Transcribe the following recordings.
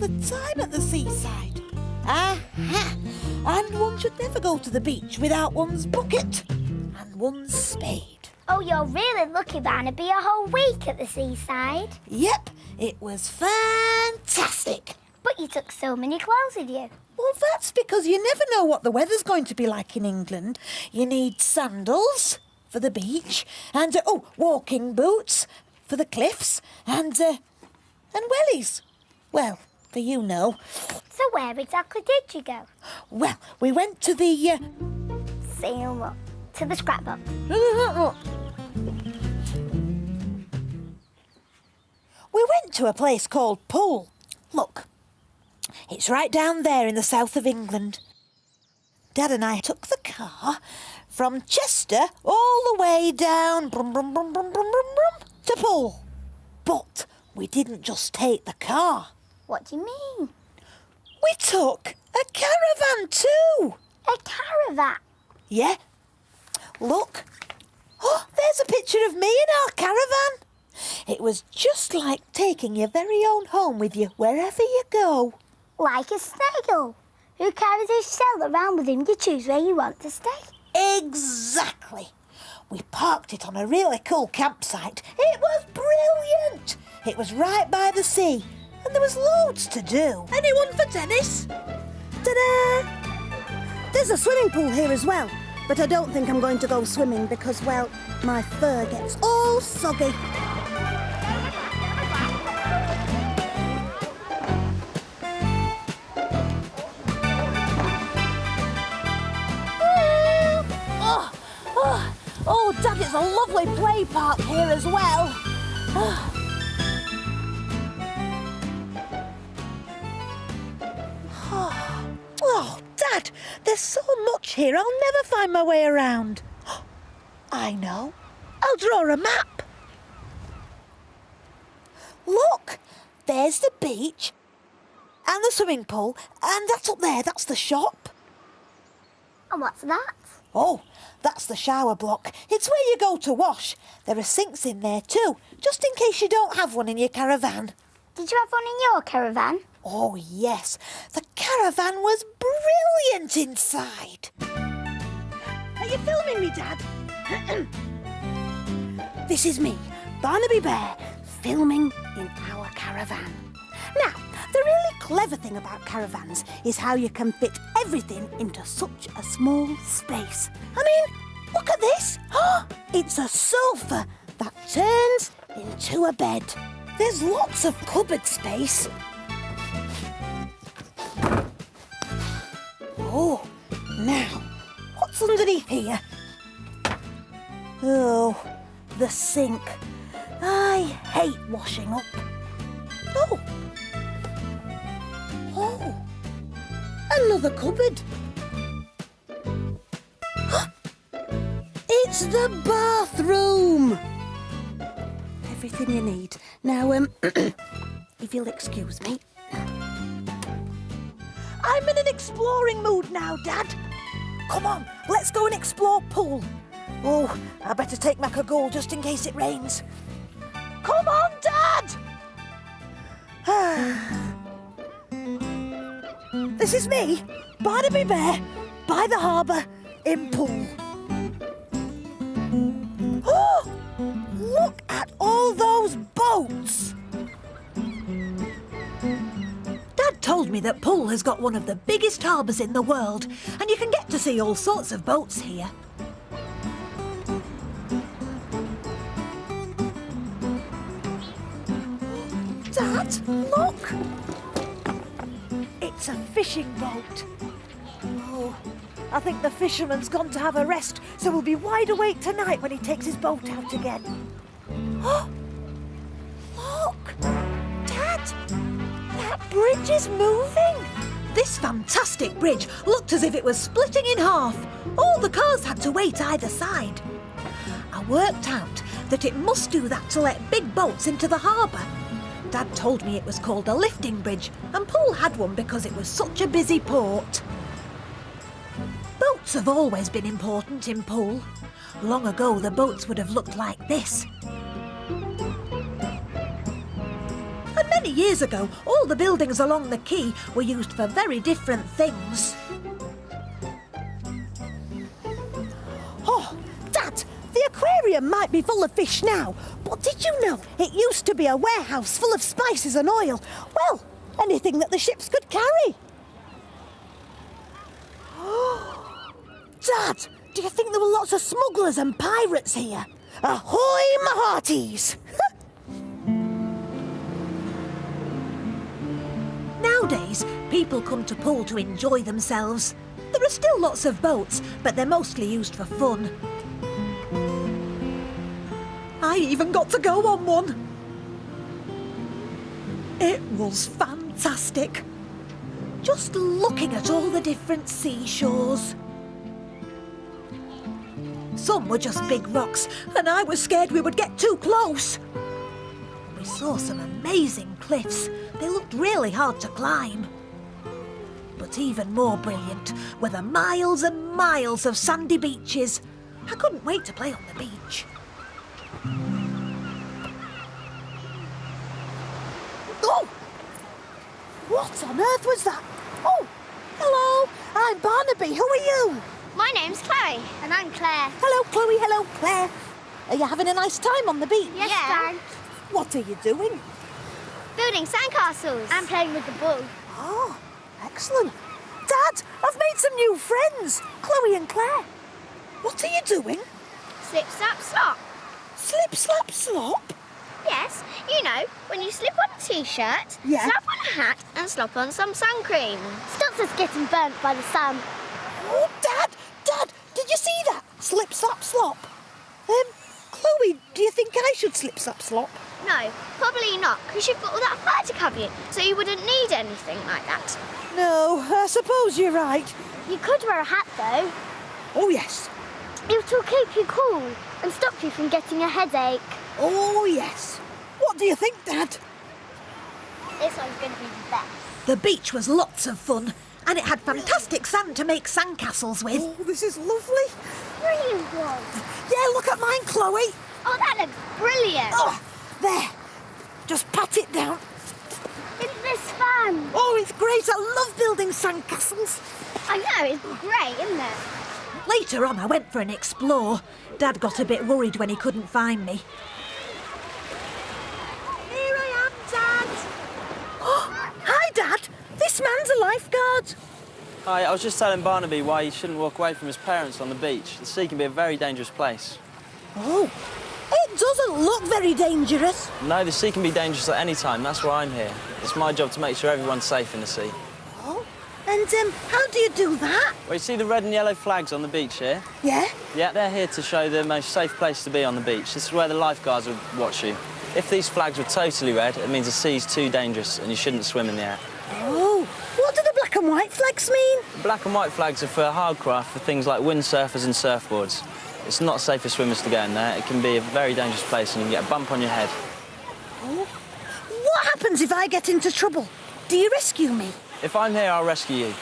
the time at the seaside. Aha! And one should never go to the beach without one's bucket and one's spade. Oh, you're really lucky, Barnaby, a whole week at the seaside. Yep, it was fantastic. But you took so many clothes with you. Well, that's because you never know what the weather's going to be like in England. You need sandals for the beach and, walking boots for the cliffs and wellies. Well, for you know. So where exactly did you go? Well, we went to the... Say what? To the scrapbook. We went to a place called Poole. Look, it's right down there in the south of England. Dad and I took the car from Chester all the way down brum, brum, brum, brum, brum, brum, brum, to Poole. But we didn't just take the car. What do you mean? We took a caravan too. A caravan? Yeah. Look. Oh, there's a picture of me in our caravan. It was just like taking your very own home with you wherever you go. Like a snail who carries his shell around with him to choose where you want to stay. Exactly. We parked it on a really cool campsite. It was brilliant. It was right by the sea and there was loads to do. Anyone for tennis? Ta-da! There's a swimming pool here as well, but I don't think I'm going to go swimming because, well, my fur gets all soggy. Oh, Dad, it's a lovely play park here as well. Oh, Dad, there's so much here, I'll never find my way around. I know. I'll draw a map. Look, there's the beach and the swimming pool, and that's up there, that's the shop. And what's that? Oh, that's the shower block. It's where you go to wash. There are sinks in there too, just in case you don't have one in your caravan. Did you have one in your caravan? Oh, yes. The caravan was brilliant inside. Are you filming me, Dad? This is me, Barnaby Bear, filming in our caravan. Now, the really clever thing about caravans is how you can fit everything into such a small space. I mean, look at this. It's a sofa that turns into a bed. There's lots of cupboard space. Oh, now, what's underneath here? Oh, the sink. I hate washing up. Oh. Oh, another cupboard. It's the bathroom. Everything you need. Now, if you'll excuse me. I'm in an exploring mood now, Dad. Come on, let's go and explore Poole. Oh, I better take my cagoule just in case it rains. Come on, Dad! This is me, Barnaby Bear, by the harbour in Poole. Oh, look at all those boats! Dad told me that Poole has got one of the biggest harbours in the world, and you can get to see all sorts of boats here. Dad, look! It's a fishing boat. Oh, I think the fisherman's gone to have a rest, so we'll be wide awake tonight when he takes his boat out again. Oh, look! Dad, that bridge is moving. This fantastic bridge looked as if it was splitting in half. All the cars had to wait either side. I worked out that it must do that to let big boats into the harbour. Dad told me it was called a lifting bridge, and Poole had one because it was such a busy port. Boats have always been important in Poole. Long ago, the boats would have looked like this. And many years ago, all the buildings along the quay were used for very different things. Oh, Dad, the aquarium might be full of fish now, but did you know it used to be a warehouse full of spices and oil? Well, anything that the ships could carry. Dad, do you think there were lots of smugglers and pirates here? Ahoy, my hearties! Nowadays, people come to Poole to enjoy themselves. There are still lots of boats, but they're mostly used for fun. I even got to go on one. It was fantastic. Just looking at all the different seashores. Some were just big rocks, and I was scared we would get too close. We saw some amazing cliffs. They looked really hard to climb. But even more brilliant were the miles and miles of sandy beaches. I couldn't wait to play on the beach. Oh! What on earth was that? Oh, hello, I'm Barnaby. Who are you? My name's Chloe. And I'm Claire. Hello, Chloe. Hello, Claire. Are you having a nice time on the beach? Yes, Dad. What are you doing? Building sandcastles. And playing with the ball. Oh, excellent. Dad, I've made some new friends, Chloe and Claire. What are you doing? Slip, slap, slop. Slip, slap, slop? Yes, you know, when you slip on a t-shirt, Yeah. slap on a hat and slop on some sun cream. Stops us getting burnt by the sun. Oh, Dad, did you see that? Slip, slap, slop. Chloe, do you think I should slip, slap, slop? No, probably not, because you've got all that fur to cover you, so you wouldn't need anything like that. No, I suppose you're right. You could wear a hat, though. Oh, yes. It will keep you cool and stop you from getting a headache. Oh, yes. What do you think, Dad? This one's going to be the best. The beach was lots of fun, and it had fantastic sand to make sandcastles with. Oh, this is lovely. Brilliant one. Yeah, look at mine, Chloe. Oh, that looks brilliant. Oh, there. Just pat it down. Isn't this fun? Oh, it's great. I love building sandcastles. I know, it's great, isn't it? Later on, I went for an explore. Dad got a bit worried when he couldn't find me. Here I am, Dad. Oh, hi, Dad. This man's a lifeguard. Hi, I was just telling Barnaby why he shouldn't walk away from his parents on the beach. The sea can be a very dangerous place. Oh, it doesn't look very dangerous. No, the sea can be dangerous at any time. That's why I'm here. It's my job to make sure everyone's safe in the sea. Oh, and how do you do that? Well, you see the red and yellow flags on the beach here? Yeah? Yeah, they're here to show the most safe place to be on the beach. This is where the lifeguards would watch you. If these flags were totally red, it means the sea's too dangerous and you shouldn't swim in the air. Oh, what do the black and white flags mean? Black and white flags are for hardcraft, for things like windsurfers and surfboards. It's not safe for swimmers to go in there. It can be a very dangerous place and you can get a bump on your head. Oh, what happens if I get into trouble? Do you rescue me? If I'm here, I'll rescue you.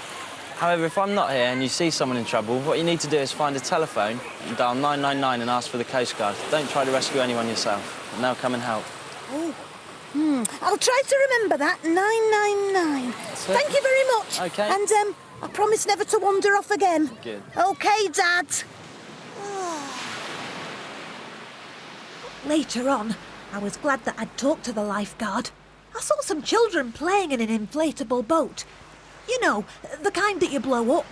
However, if I'm not here and you see someone in trouble, what you need to do is find a telephone and dial 999 and ask for the Coast Guard. Don't try to rescue anyone yourself, and they'll come and help. Oh, I'll try to remember that. 999. That's it. Thank you very much. OK. And I promise never to wander off again. Good. OK, Dad. Later on, I was glad that I'd talked to the lifeguard. I saw some children playing in an inflatable boat. You know, the kind that you blow up.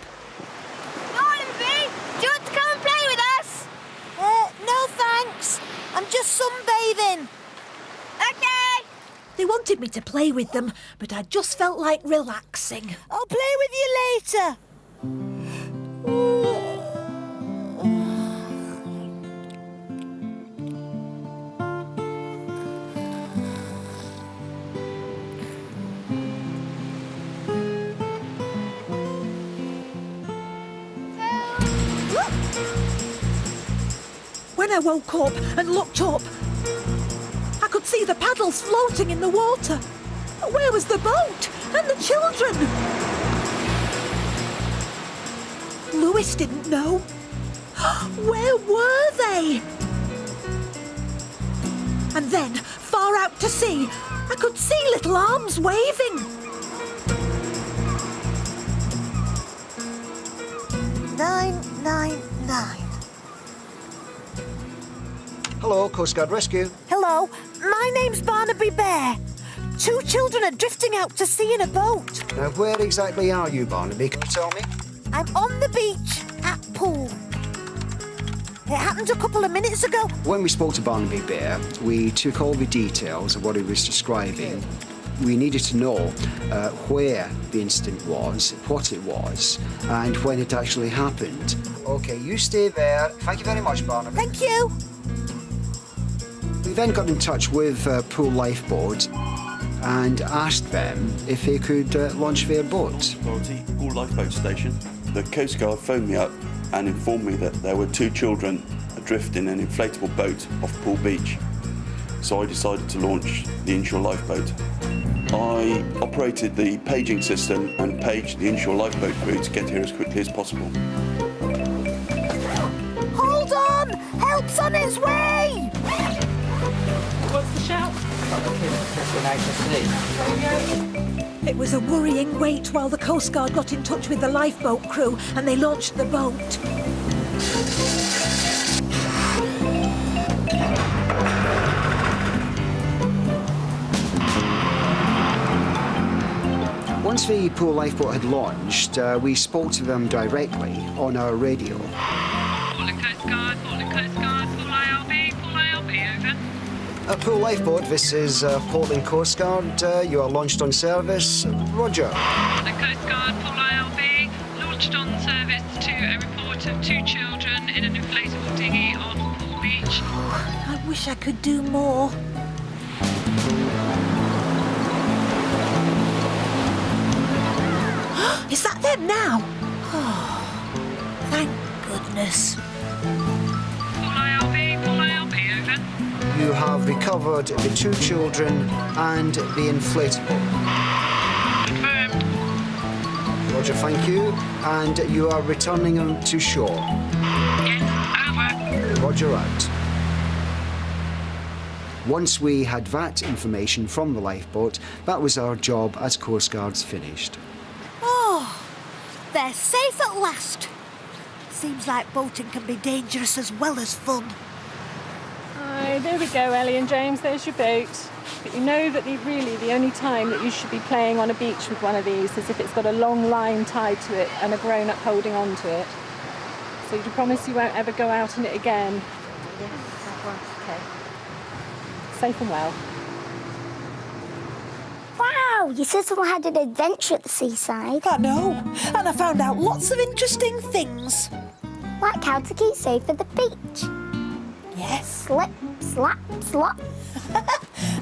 Barnaby, do you want to come and play with us? No thanks. I'm just sunbathing. OK. They wanted me to play with them, but I just felt like relaxing. I'll play with you later. When I woke up and looked up, I could see the paddles floating in the water. Where was the boat and the children? Lewis didn't know. Where were they? And then, far out to sea, I could see little arms waving. 999. Hello, Coast Guard Rescue. Hello, my name's Barnaby Bear. 2 children are drifting out to sea in a boat. Now, where exactly are you, Barnaby? Can you tell me? I'm on the beach at Poole. It happened a couple of minutes ago. When we spoke to Barnaby Bear, we took all the details of what he was describing. We needed to know where the incident was, what it was, and when it actually happened. OK, you stay there. Thank you very much, Barnaby. Thank you. We then got in touch with Poole Lifeboat and asked them if they could launch their boat. Authority, Poole Lifeboat Station. The Coast Guard phoned me up and informed me that there were 2 children adrift in an inflatable boat off Poole Beach. So I decided to launch the inshore lifeboat. I operated the paging system and paged the inshore lifeboat crew to get here as quickly as possible. Hold on! Help's on its way! What's the shout? It was a worrying wait while the Coast Guard got in touch with the lifeboat crew and they launched the boat. Once the Poole Lifeboat had launched, we spoke to them directly on our radio. Portland Coast Guard, Poole ILB, over. Poole Lifeboat, this is Portland Coast Guard. You are launched on service. Roger. Portland Coast Guard, Poole ILB, launched on service to a report of 2 children in an inflatable dinghy off Poole Beach. I wish I could do more. Is that them now? Oh, thank goodness. Poole ILB, over. You have recovered the 2 children and the inflatable. Confirmed. Roger, thank you. And you are returning them to shore. Yes, over. Roger out. Once we had that information from the lifeboat, that was our job as Coast Guards finished. Oh, they're safe at last. Seems like boating can be dangerous as well as fun. Aye, there we go, Ellie and James, there's your boat. But you know that really the only time that you should be playing on a beach with one of these is if it's got a long line tied to it and a grown-up holding on to it. So you promise you won't ever go out in it again? Yes, I won't. Okay. Safe and well. Wow, you certainly had an adventure at the seaside. I know, and I found out lots of interesting things. Like how to keep safe at the beach. Yes, Slip, slap, slop.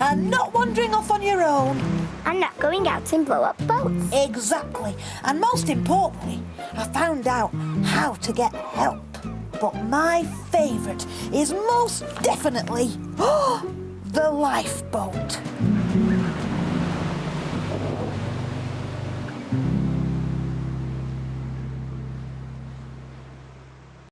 and not wandering off on your own. And not going out in blow-up boats. Exactly, and most importantly, I found out how to get help. But my favourite is most definitely the lifeboat.